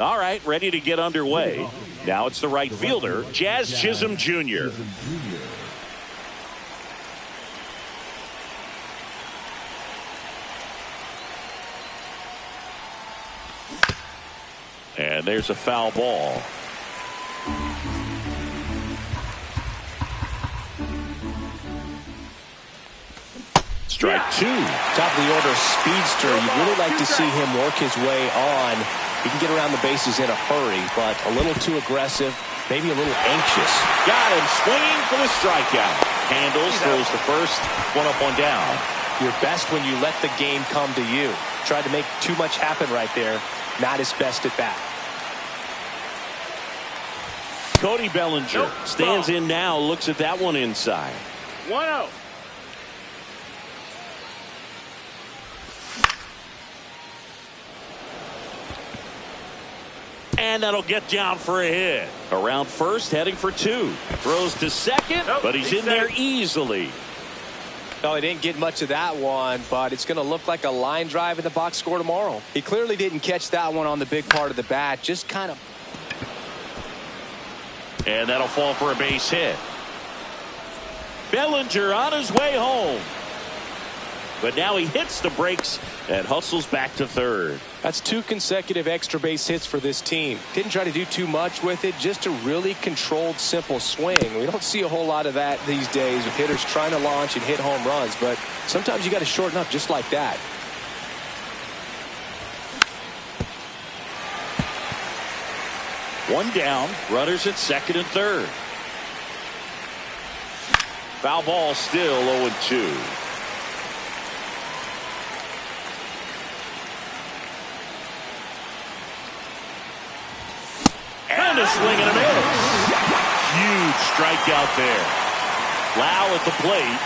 All right, ready to get underway. Now it's the right fielder, Jazz Chisholm Jr. And there's a foul ball. Strike two. Top of the order speedster. You'd really like to see him work his way on. He can get around the bases in a hurry, but a little too aggressive, maybe a little anxious. Got him swinging for the strikeout. Handles, throws the first, one up, one down. You're best when you let the game come to you. Tried to make too much happen right there. Not his best at bat. Cody Bellinger stands in now, looks at that one inside. 1-0. And that'll get down for a hit. Around first, heading for two. Throws to second, but he's in there easily. No, he didn't get much of that one, but it's going to look like a line drive in the box score tomorrow. He clearly didn't catch that one on the big part of the bat. Just kind of. And that'll fall for a base hit. Bellinger on his way home. But now he hits the brakes and hustles back to third. That's 2 consecutive extra base hits for this team. Didn't try to do too much with it, just a really controlled, simple swing. We don't see a whole lot of that these days with hitters trying to launch and hit home runs, but sometimes you got to shorten up just like that. One down, runners at second and third. Foul ball, still 0-2. And a swing and a miss. Huge strikeout there. Lau at the plate.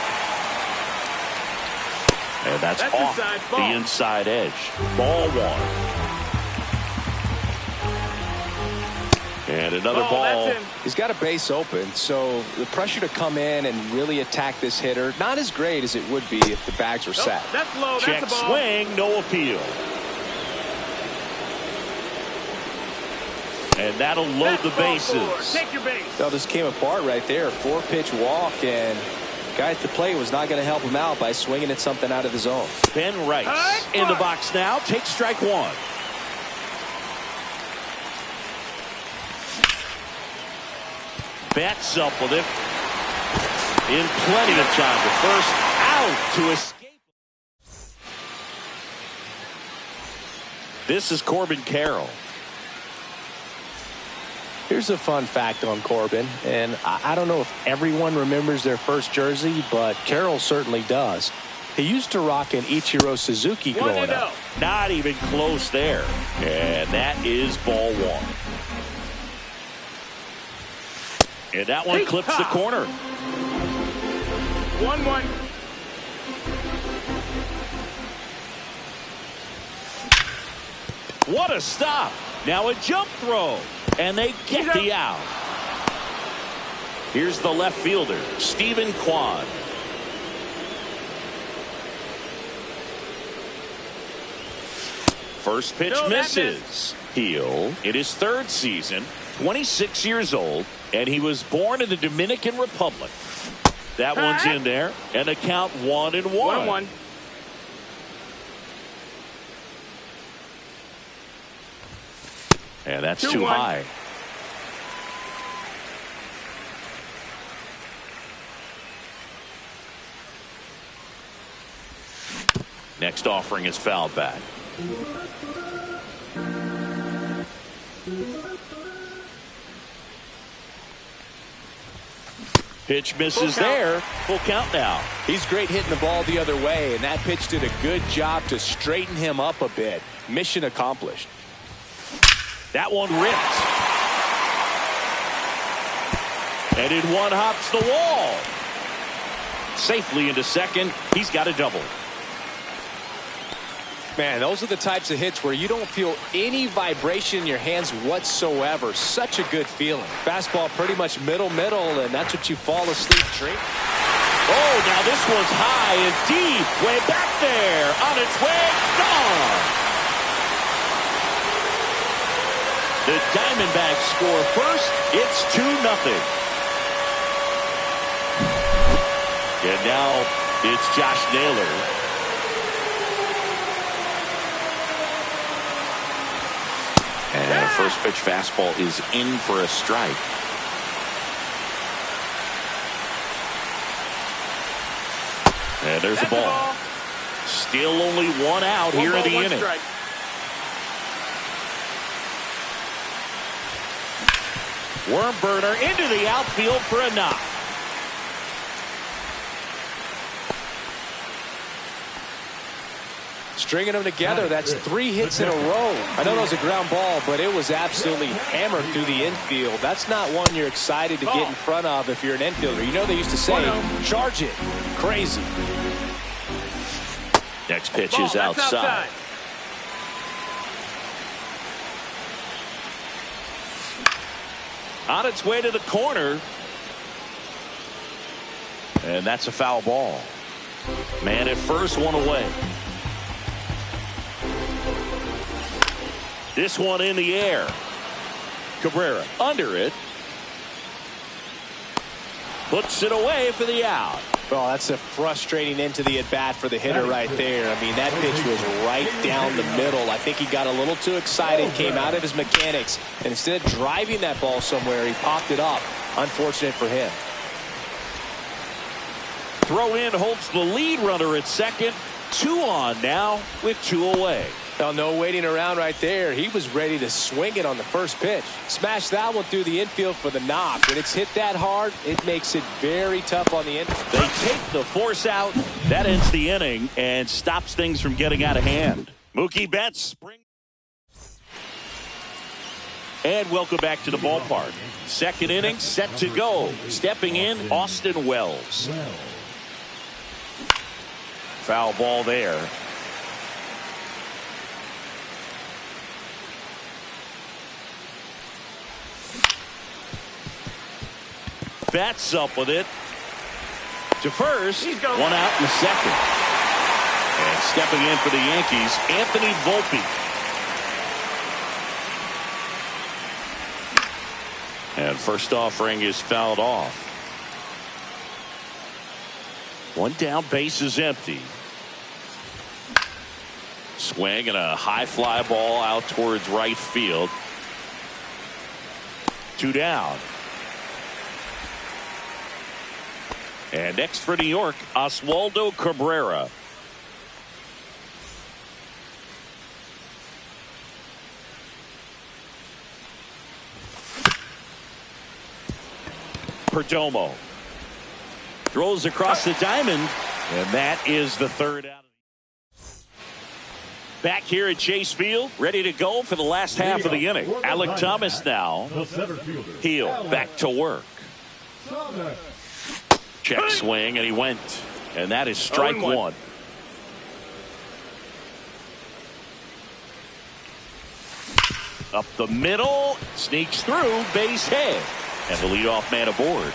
And that's off the inside edge. Ball one. And another ball. He's got a base open, so the pressure to come in and really attack this hitter, not as great as it would be if the bags were set. That's low. Check that's a ball. swing, no appeal. And that'll load the bases. Take your base. Well, this came apart right there. 4-pitch walk, and guy at the plate was not going to help him out by swinging at something out of the zone. Ben Rice in the box now. Takes strike one. Bats up with it. In plenty of time. The first out to escape. This is Corbin Carroll. Here's a fun fact on Corbin, and I don't know if everyone remembers their first jersey, but Carroll certainly does. He used to rock an Ichiro Suzuki growing up. Not even close there. And that is ball one. And that one clips the corner. 1-1. What a stop. Now a jump throw. And they get the out. Here's the left fielder, Stephen Kwan. First pitch misses. Heel in his third season, 26 years old, and he was born in the Dominican Republic. That one's in there, and the count 1-1. 1-1. And that's too high. Next offering is fouled back. Pitch misses there. Full count now. He's great hitting the ball the other way, and that pitch did a good job to straighten him up a bit. Mission accomplished. That one ripped. And in one hops the wall. Safely into second. He's got a double. Man, those are the types of hits where you don't feel any vibration in your hands whatsoever. Such a good feeling. Fastball pretty much middle, and that's what you fall asleep dreaming. Oh, now this one's high and deep. Way back there. On its way. Gone. The Diamondbacks score first. It's 2-0. And now it's Josh Naylor. And a first pitch fastball is in for a strike. And there's the ball. Still only one out here in the inning. Strike. Worm burner into the outfield for a knock. Stringing them together, that's 3 hits in a row. I know that was a ground ball, but it was absolutely hammered through the infield. That's not one you're excited to get in front of if you're an infielder. You know they used to say, charge it. Crazy. Next pitch is outside. On its way to the corner. And that's a foul ball. Man at first, one away. This one in the air. Cabrera under it. Puts it away for the out. Oh, that's a frustrating end to the at-bat for the hitter right there. I mean, that pitch was right down the middle. I think he got a little too excited, came out of his mechanics, and instead of driving that ball somewhere, he popped it up. Unfortunate for him. Throw in holds the lead runner at second. 2 on now with 2 away. Well, no waiting around right there. He was ready to swing it on the first pitch. Smash that one through the infield for the knock. When it's hit that hard, it makes it very tough on the infield. They take the force out. That ends the inning and stops things from getting out of hand. Mookie Betts spring. And welcome back to the ballpark. Second inning set to go. Stepping in, Austin Wells. Foul ball there. Betts up with it to first. 1 out in the second. And stepping in for the Yankees, Anthony Volpe. And first offering is fouled off. 1 down, base is empty. Swing and a high fly ball out towards right field. 2 down. And next for New York, Oswaldo Cabrera. Perdomo throws across the diamond, and that is the 3rd out. Back here at Chase Field, ready to go for the last half of the inning. Alek Thomas now. Heel back to work. Check swing, and he went. And that is strike 1. Up the middle, sneaks through, base hit. And the leadoff man aboard.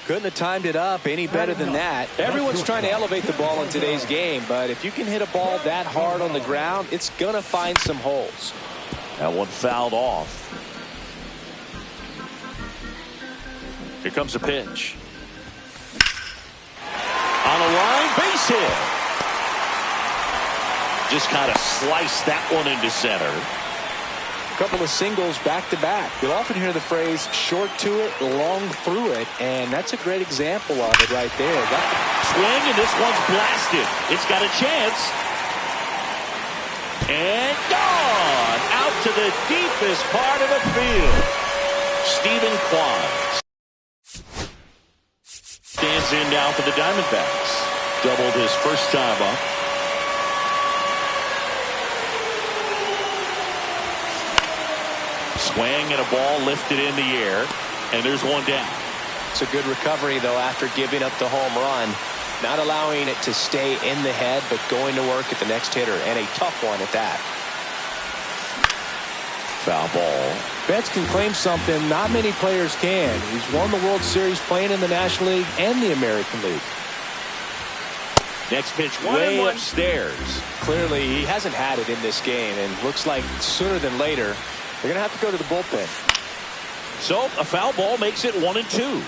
Couldn't have timed it up any better than that. Everyone's trying to elevate the ball in today's game, but if you can hit a ball that hard on the ground, it's going to find some holes. That one fouled off. Here comes a pitch. On a line, base hit. Just kind of sliced that one into center. A couple of singles back-to-back. You'll often hear the phrase, short to it, long through it, and that's a great example of it right there. Swing, and this one's blasted. It's got a chance. And gone! Out to the deepest part of the field. Stephen Kwan stands in now for the Diamondbacks. Doubled his first time up. Swing and a ball lifted in the air, and there's 1 down. It's a good recovery, though, after giving up the home run. Not allowing it to stay in the head, but going to work at the next hitter, and a tough one at that. Foul ball. Betts can claim something not many players can. He's won the World Series playing in the National League and the American League. Next pitch way upstairs. Clearly, he hasn't had it in this game, and looks like sooner than later, they're going to have to go to the bullpen. So a foul ball makes it 1-2.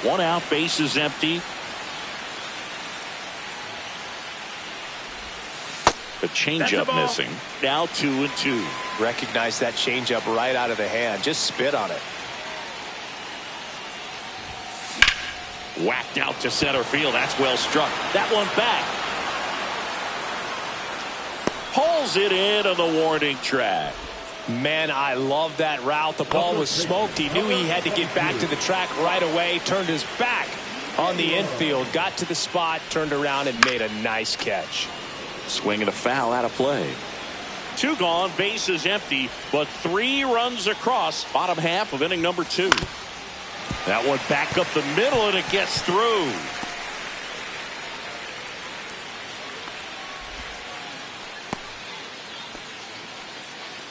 1 out, base is empty. The changeup missing. Now 2-2. Recognize that changeup right out of the hand. Just spit on it. Whacked out to center field. That's well struck. That one back. Pulls it in on the warning track. Man, I love that route. The ball was smoked. He knew he had to get back to the track right away. Turned his back on the infield. Got to the spot. Turned around and made a nice catch. Swing and a foul out of play. 2 gone. Base is empty. But 3 runs across. Bottom half of inning number 2. That one back up the middle, and it gets through.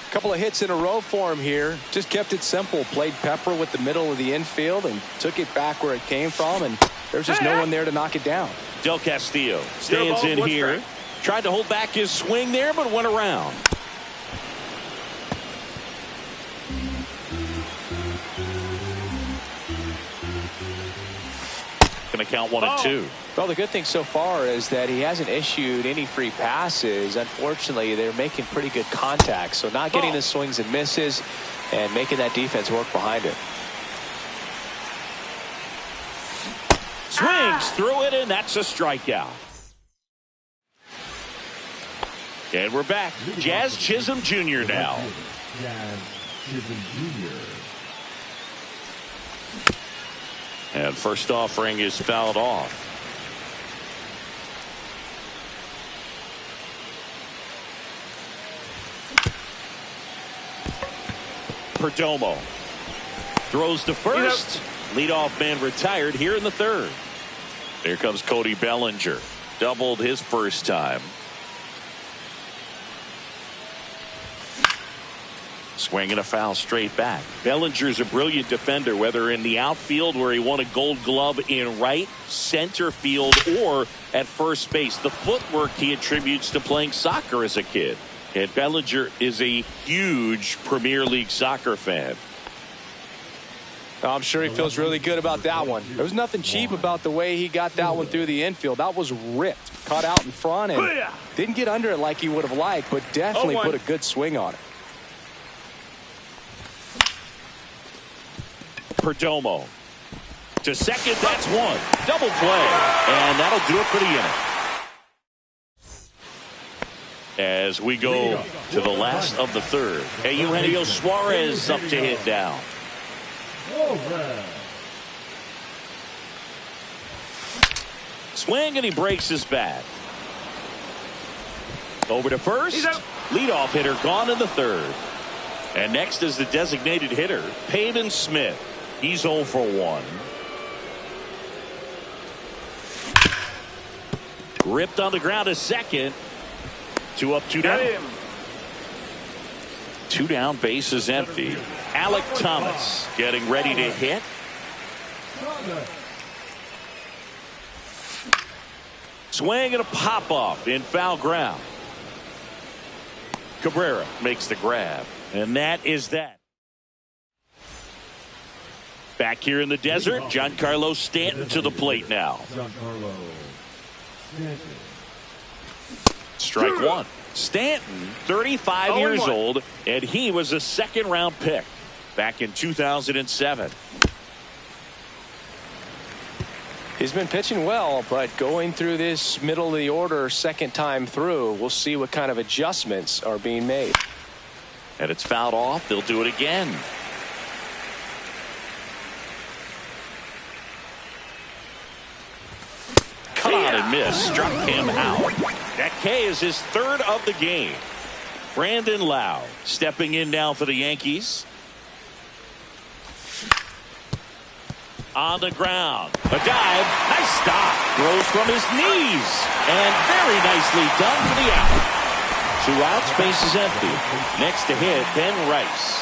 Couple of hits in a row for him here. Just kept it simple. Played Pepper with the middle of the infield and took it back where it came from, and there's just no one there to knock it down. Del Castillo stands in here. Tried to hold back his swing there, but went around. Going to count 1-2. Well, the good thing so far is that he hasn't issued any free passes. Unfortunately, they're making pretty good contact, so not getting the swings and misses and making that defense work behind it. Swings through it, and that's a strikeout. And we're back. Jazz Chisholm Jr. now. Jazz Chisholm Jr. And first offering is fouled off. Perdomo throws to first. Leadoff man retired here in the 3rd. Here comes Cody Bellinger. Doubled his first time. Swing and a foul straight back. Bellinger's a brilliant defender, whether in the outfield where he won a Gold Glove in right, center field, or at first base. The footwork he attributes to playing soccer as a kid. And Bellinger is a huge Premier League soccer fan. I'm sure he feels really good about that one. There was nothing cheap about the way he got that one through the infield. That was ripped. Caught out in front and didn't get under it like he would have liked, but definitely put a good swing on it. Perdomo to second. That's one. Double play. And that'll do it for the inning. As we go to the last of the 3rd. Hey, Eugenio Suarez up to hit down. Swing, and he breaks his bat. Over to first. Leadoff hitter gone in the 3rd. And next is the designated hitter, Pavin Smith. He's 0 for 1. Ripped on the ground to second. 2 up, 2 down. 2 down, base is empty. Alek Thomas getting ready to hit. Swing and a pop up in foul ground. Cabrera makes the grab, and that is that. Back here in the desert, Giancarlo Stanton to the plate now. Strike one. Stanton, 35 years old, and he was a second-round pick back in 2007. He's been pitching well, but going through this middle of the order second time through, we'll see what kind of adjustments are being made. And it's fouled off. They'll do it again. Cut out and miss. Struck him out. That K is his 3rd of the game. Brandon Lowe stepping in now for the Yankees. On the ground. A dive. Nice stop. Throws from his knees. And very nicely done for the out. 2 outs. Base is empty. Next to hit, Ben Rice.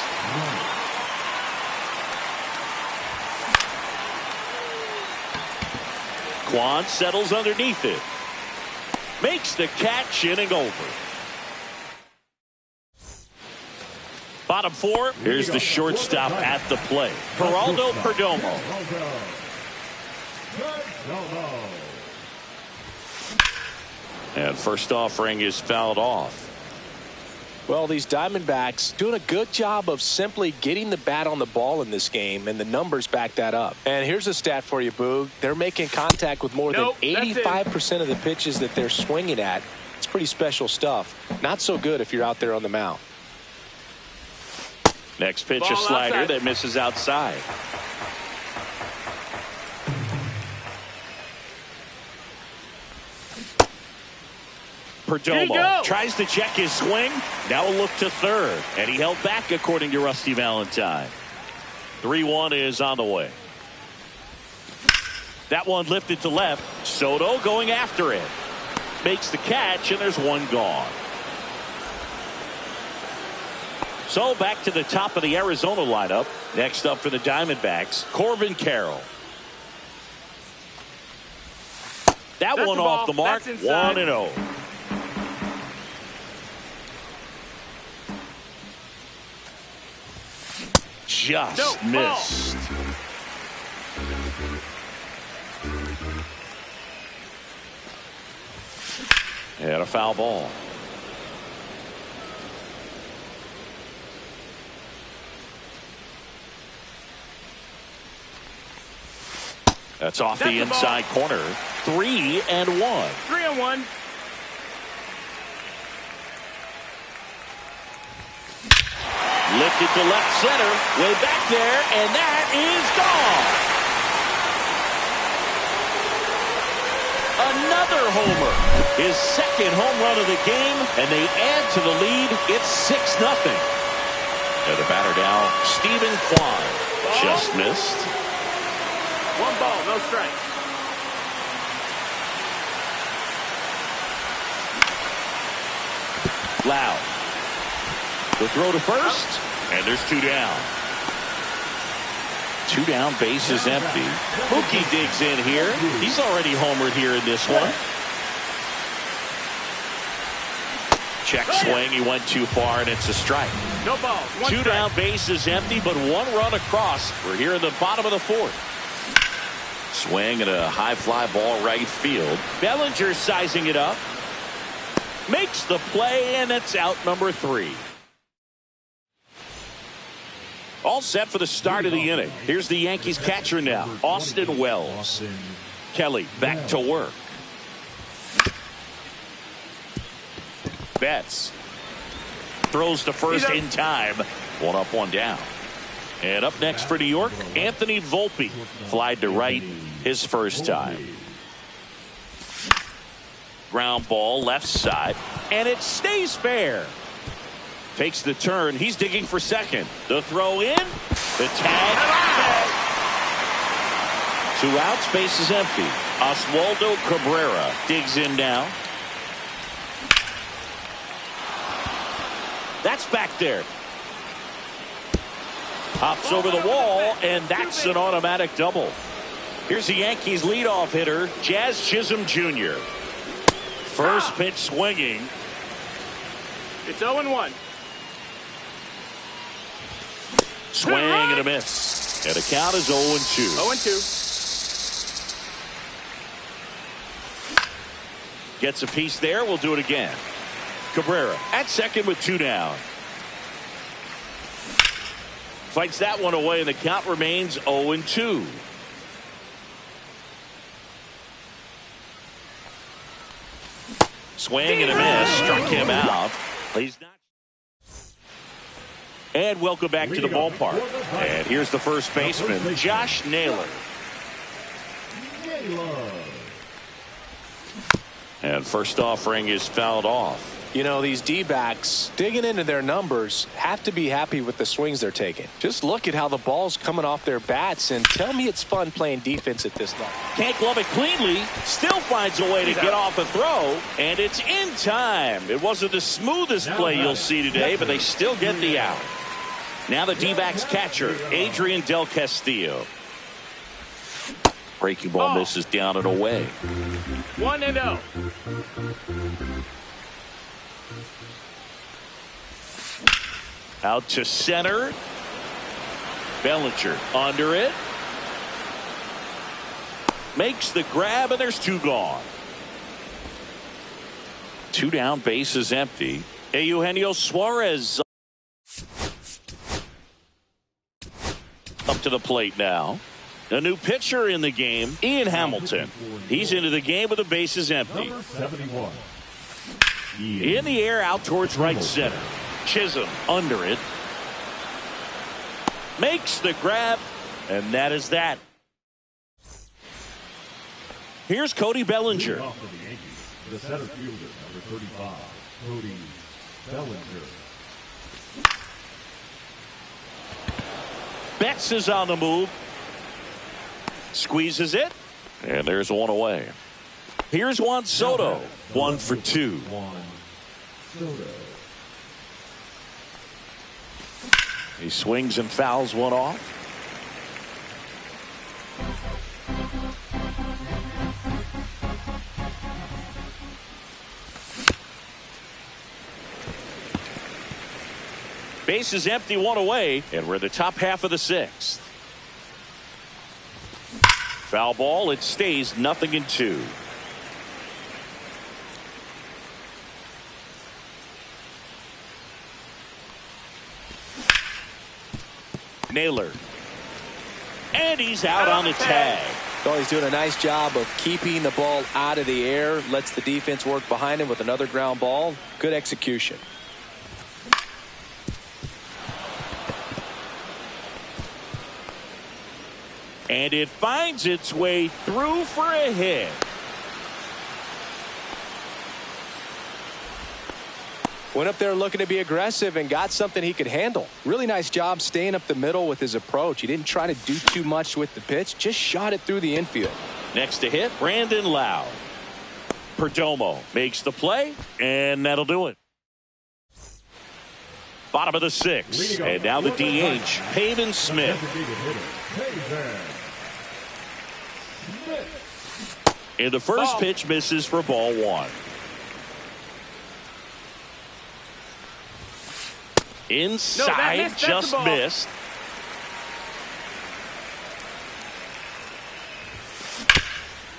Kwan settles underneath it. Makes the catch, inning over. Bottom four, here's the shortstop at the plate, Geraldo Perdomo. And first offering is fouled off. Well, these Diamondbacks doing a good job of simply getting the bat on the ball in this game, and the numbers back that up. And here's a stat for you, Boog. They're making contact with more than 85% of the pitches that they're swinging at. It's pretty special stuff. Not so good if you're out there on the mound. Next pitch, a slider outside that misses outside. Perdomo tries to check his swing. Now a look to third. And he held back, according to Rusty Valentine. 3-1 is on the way. That one lifted to left. Soto going after it. Makes the catch, and there's one gone. So back to the top of the Arizona lineup. Next up for the Diamondbacks, Corbin Carroll. That one off the mark, 1-0. Just missed. And a foul ball. That's off the inside corner. 3-1. 3-1. Lifted to left center, way back there, and that is gone. Another homer. His second home run of the game, and they add to the lead. It's 6-0. And the batter now, Stephen Kwan. Just missed. One ball, no strikes. Loud. The throw to first, and there's 2 down. 2 down, base is empty. Mookie digs in here. He's already homered here in this one. Check swing, he went too far, and it's a strike. No ball. 2 down, base is empty, but 1 run across. We're here in the bottom of the 4th. Swing and a high fly ball right field. Bellinger sizing it up. Makes the play, and it's out number 3. All set for the start of the inning. Here's the Yankees catcher now, Austin Wells. Kelly back to work. Betts throws to first in time. 1 up, 1 down. And up next for New York, Anthony Volpe. Flied to right his first time. Ground ball left side, and it stays fair. Takes the turn. He's digging for second. The throw in. The tag. 2 outs. Base is empty. Oswaldo Cabrera digs in now. That's back there. Pops over the wall, and that's an automatic double. Here's the Yankees leadoff hitter, Jazz Chisholm Jr. First pitch swinging. It's 0-1. Swing and a miss. And the count is 0-2. 0-2. Gets a piece there. We'll do it again. Cabrera at second with 2 down. Fights that one away, and the count remains 0-2. Swing and a miss. Struck him out. He's not. And welcome back to the ballpark. And here's the first baseman, Josh Naylor. And first offering is fouled off. You know, these D-backs digging into their numbers have to be happy with the swings they're taking. Just look at how the ball's coming off their bats, and tell me it's fun playing defense at this level. Can't glove it cleanly. Still finds a way to get off a throw, and it's in time. It wasn't the smoothest play you'll see today, but they still get the out. Now the D-backs catcher, Adrian Del Castillo. Breaking ball misses down and away. 1-0. Out to center. Bellinger under it. Makes the grab, and there's 2 gone. 2 down, base is empty. Eugenio Suarez up to the plate now. A new pitcher in the game, Ian Hamilton. He's into the game with the bases empty. Number 71. In the air, out towards right center. Chisholm under it. Makes the grab, and that is that. Here's Cody Bellinger. Off for the Yankees, the center fielder, number 35, Cody Bellinger. Betts is on the move. Squeezes it. And there's 1 away. Here's Juan Soto. 1 for 2. Juan Soto. He swings and fouls 1 off. Base is empty, 1 away, and we're the top half of the 6th. Foul ball, it stays 0-2. Naylor. And he's out on the tag. Well, he's doing a nice job of keeping the ball out of the air. Lets the defense work behind him with another ground ball. Good execution. And it finds its way through for a hit. Went up there looking to be aggressive and got something he could handle. Really nice job staying up the middle with his approach. He didn't try to do too much with the pitch. Just shot it through the infield. Next to hit, Brandon Lowe. Perdomo makes the play, and that'll do it. Bottom of the 6th. And now the DH, Pavin Smith. And the first pitch misses for ball 1. Inside, just missed.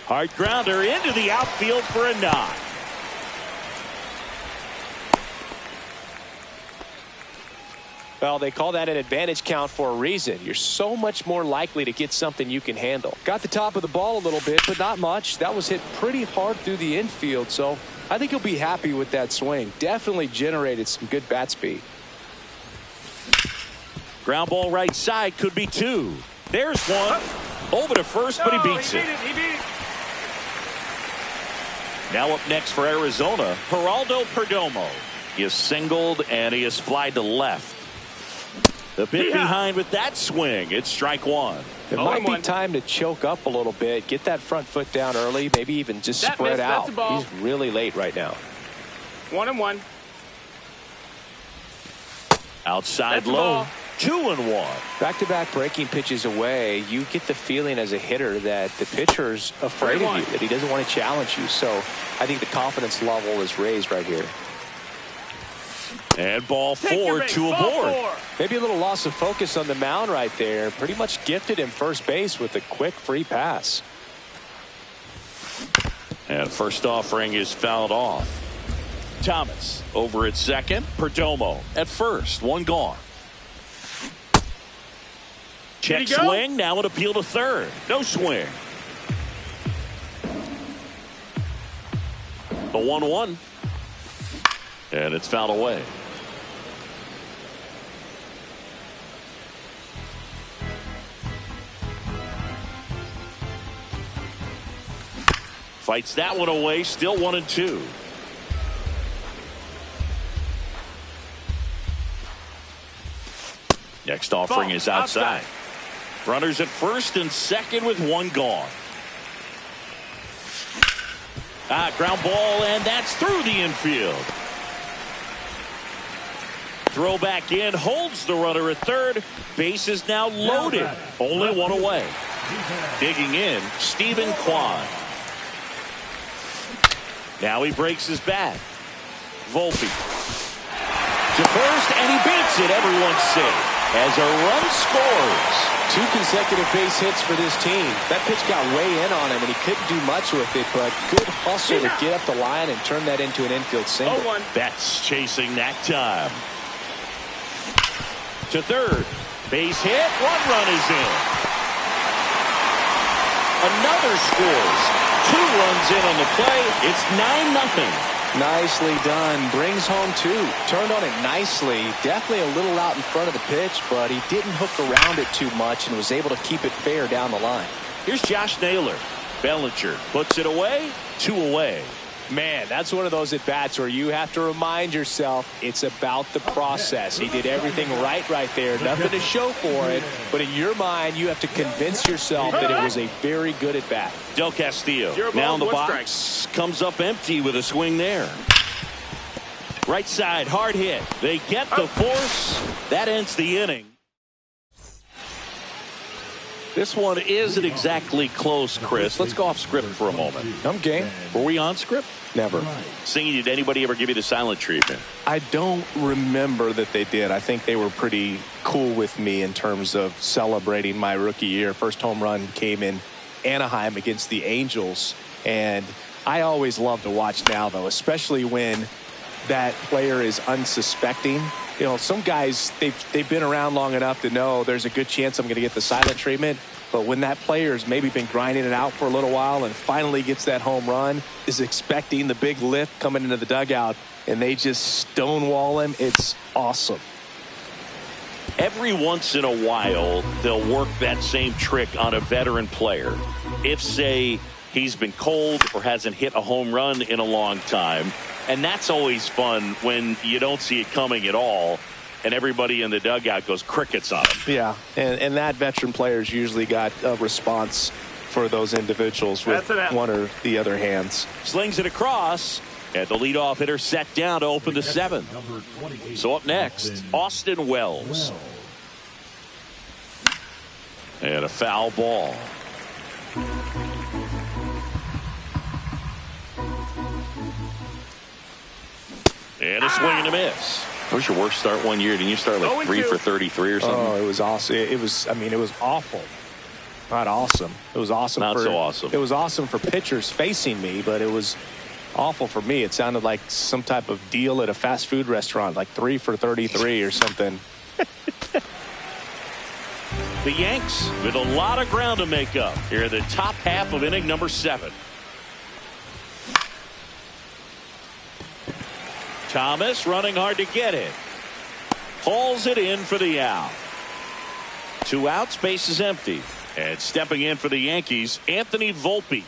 Hard grounder into the outfield for a knock. Well, they call that an advantage count for a reason. You're so much more likely to get something you can handle. Got the top of the ball a little bit, but not much. That was hit pretty hard through the infield, so I think he'll be happy with that swing. Definitely generated some good bat speed. Ground ball right side, could be 2. There's 1. Over to first, but he beats it. He beat it. Now up next for Arizona, Geraldo Perdomo. He is singled and he is flied to left. The bit behind with that swing. It's strike 1. It might be time to choke up a little bit, get that front foot down early, maybe even just spread out. He's really late right now. 1-1. Outside low. 2-1. Back-to-back breaking pitches away, you get the feeling as a hitter that the pitcher's afraid of you, that he doesn't want to challenge you. So I think the confidence level is raised right here. And ball 4, 2 aboard. Maybe a little loss of focus on the mound right there. Pretty much gifted him first base with a quick free pass. And first offering is fouled off. Thomas over at second. Perdomo at first. 1 gone. Check swing. Now an appeal to third. No swing. The 1-1. And it's fouled away. Fights that one away. Still 1-2. Next offering is outside. Runners at first and second with 1 gone. Ground ball, and that's through the infield. Throw back in, holds the runner at third. Base is now loaded. Only 1 away. Digging in, Stephen Kwan. Now he breaks his bat. Volpe to first, and he beats it. Everyone's safe as a run scores. 2 consecutive base hits for this team. That pitch got way in on him, and he couldn't do much with it, but good hustle to get up the line and turn that into an infield single. 0-1. That's chasing that time. To third. Base hit. 1 run is in. Another scores. 2 runs in on the play. It's 9-0. Nicely done. Brings home 2. Turned on it nicely. Definitely a little out in front of the pitch, but he didn't hook around it too much and was able to keep it fair down the line. Here's Josh Naylor. Bellinger puts it away. 2 away. Man, that's one of those at-bats where you have to remind yourself it's about the process. He did everything right there. Nothing to show for it. But in your mind, you have to convince yourself that it was a very good at-bat. Del Castillo now in the box. Comes up empty with a swing there. Right side, hard hit. They get the force. That ends the inning. This one isn't exactly close, Chris. Let's go off script for a moment. I'm game. Were we on script? Never. Singing, did anybody ever give you the silent treatment? I don't remember that they did. I think they were pretty cool with me in terms of celebrating my rookie year. First home run came in Anaheim against the Angels. And I always love to watch now, though, especially when that player is unsuspecting. You know, some guys, they've been around long enough to know there's a good chance I'm going to get the silent treatment. But when that player's maybe been grinding it out for a little while and finally gets that home run, is expecting the big lift coming into the dugout, and they just stonewall him, it's awesome. Every once in a while, they'll work that same trick on a veteran player. If, say, he's been cold or hasn't hit a home run in a long time. And that's always fun when you don't see it coming at all, and everybody in the dugout goes crickets on him. Yeah, and that veteran player's usually got a response for those individuals with one or the other hands. Slings it across, and the leadoff hitter set down to open the 7th. So up next, Austin Wells. And a foul ball. And a swing and a miss. What was your worst start one year? Didn't you start like 3 for 33 or something? Oh, it was awesome. It was awful. Not awesome. It was awesome. Not so awesome. It was awesome for pitchers facing me, but it was awful for me. It sounded like some type of deal at a fast food restaurant, like 3 for 33 or something. The Yanks with a lot of ground to make up here in the top half of inning number 7. Thomas running hard to get it. Hauls it in for the out. 2 outs, base is empty. And stepping in for the Yankees, Anthony Volpe.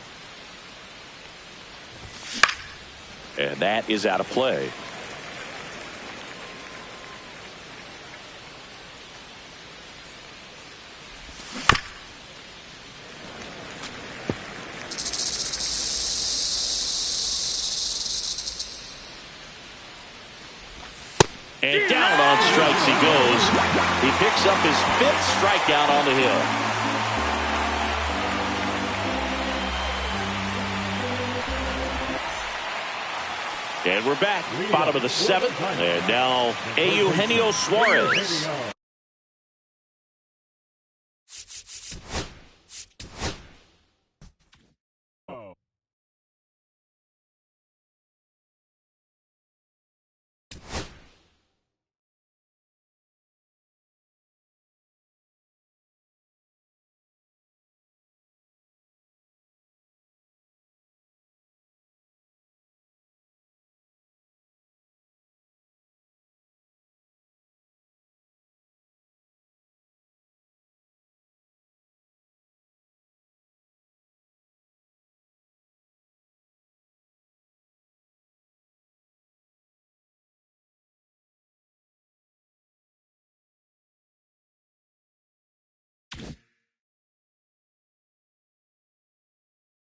And that is out of play. And down on strikes he goes. He picks up his 5th strikeout on the hill. And we're back, bottom of the 7th. And now Eugenio Suarez.